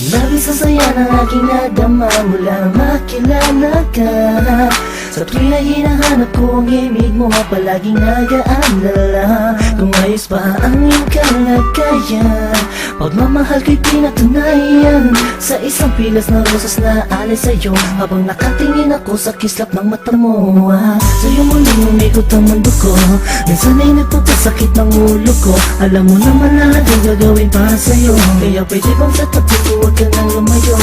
Labis ang saya ng aking nadama mula makilala ka. Sa tuwing na hinahanap ko ang imig mo, palaging nag-aalala kung ayos ba ang iyong kalagayan. Pagmamahal ko'y pinatunayan sa isang pilas na rosas na alay sa'yo, habang nakatingin ako sa kislap ng mata mo. Sa'yo muling umikot ang mundo ko, minsan ay nagpapasakit ng ulo ko. Alam mo naman lahat ang gagawin para sa'yo, kaya pwede bang sa tabi ko huwag ka nang lumayo.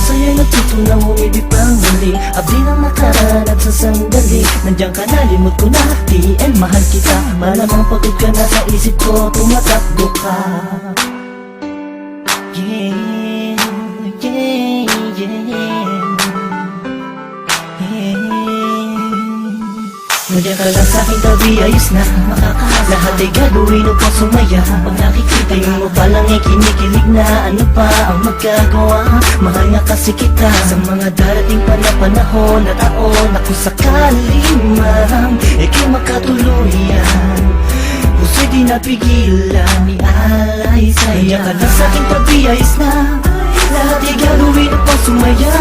Sa'yo'y natutunang umibig pang muli, abdi ng nakaraan at sa sandali nandiyan ka na, limot ko na, di and mahal kita. Malamang pagod ka na sa isip ko, tumatakbo ka. Yeah, yeah, yeah, yeah. Nandiyan ka lang sa'king tabi, ayos na makakahasa. Lahat ay gagawin upang sumaya. Pag nakikita mo palang ay kinikilig na, ano pa ang magagawa? Mahal nga kasi kita sa mga darating pa na panahon na taon. Ako sakaling man, ika'y makatuluyan, puso'y di napigilan, ialay sa'yo. Nandiyan ka lang sa'king tabi, ayos na lahat ay gagawin upang sumaya.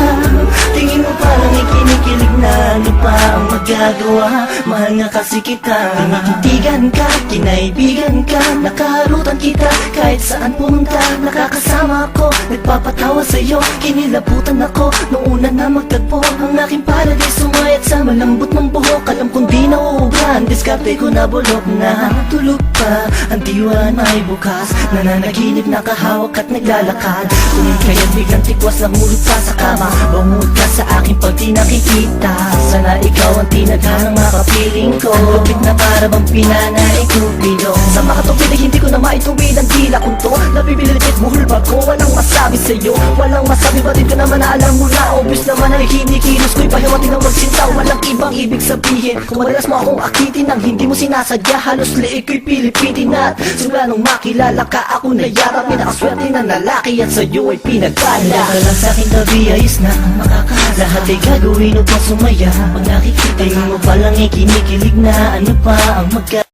Tingin mo parang ikinikilig na, ano pa ang magagawa? Mahal nga kasi kita. Tinitigan ka, kinaibigan ka, nakaharutan kita kahit saan pumunta. Nakakasama ako, nagpapatawa sa'yo, kinilabutan ako nung una na magtagpo. Ang aking paradise sumayat sa malambot ng buhok. Alam kong di nauuban, diskarte ko na bulok na. Tulog pa, ang diwa may bukas, nananaginip, nakahawak at naglalakad. Tumingin kaya't biglang tikwas na hulog pa sa kama. Bangungot ka sa akin pag di nakikita, sana ikaw ang tinadhanang makapiling ko. Ang lupit na para bang pinanay kupido, sa makatupid ay hindi ko na maituwid ang tila kong to. Nabibilitit buhulbag ko, walang masabi sa'yo, walang masabi, batid ka naman na alam mo na. Obvious naman ay hinikilos ko'y pahiwatin ng magsinta, walang ibang ibig sabihin. Kung madalas mo akong akitin nang hindi mo sinasadya, halos liig ko'y pilipitin at simula nung makilala ka, ako na yara pinakaswerte na lalaki at sa'yo ay pinagpala. Nandiyan ka lang sa'king tabi, ayos na makakahasa. Lahat ay gagawin upang sumaya. Pag nakikita mo palang ay kinikilig na, ano pa ang magka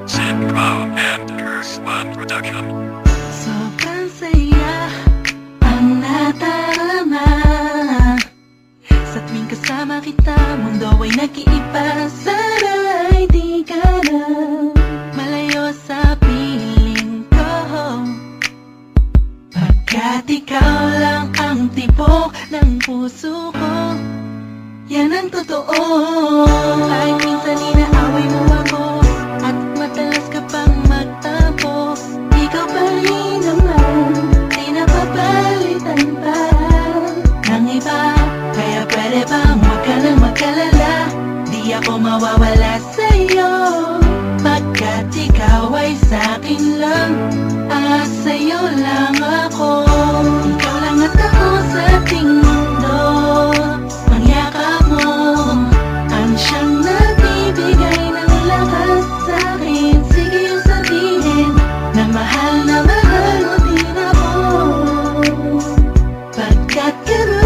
Sandro and Earth One Production. Sobrang saya ang natarama sa tuwing kasama kita. Mundo ay nag-iiba, sana'y di ka na malayo sa piling ko, pagkat ikaw lang ang tibok ng puso ko. Yan ang totoo. Kahit minsan inaaway mo ako at madalas ka pang magtapos, ikaw pa rin naman, di napapalitan pa ng iba. Kaya pwede bang huwag ka nang mag-alala, di ako mawawala sa'yo, pagkat ikaw ay sa'kin lang, sa'yo lang ako. Ikaw lang at ako sa ating mundo, ang yakap mo ang siyang nagbibigay ng lakas sa'kin. Sige yung sabihin na mahal mo din ako, pagkat gano'n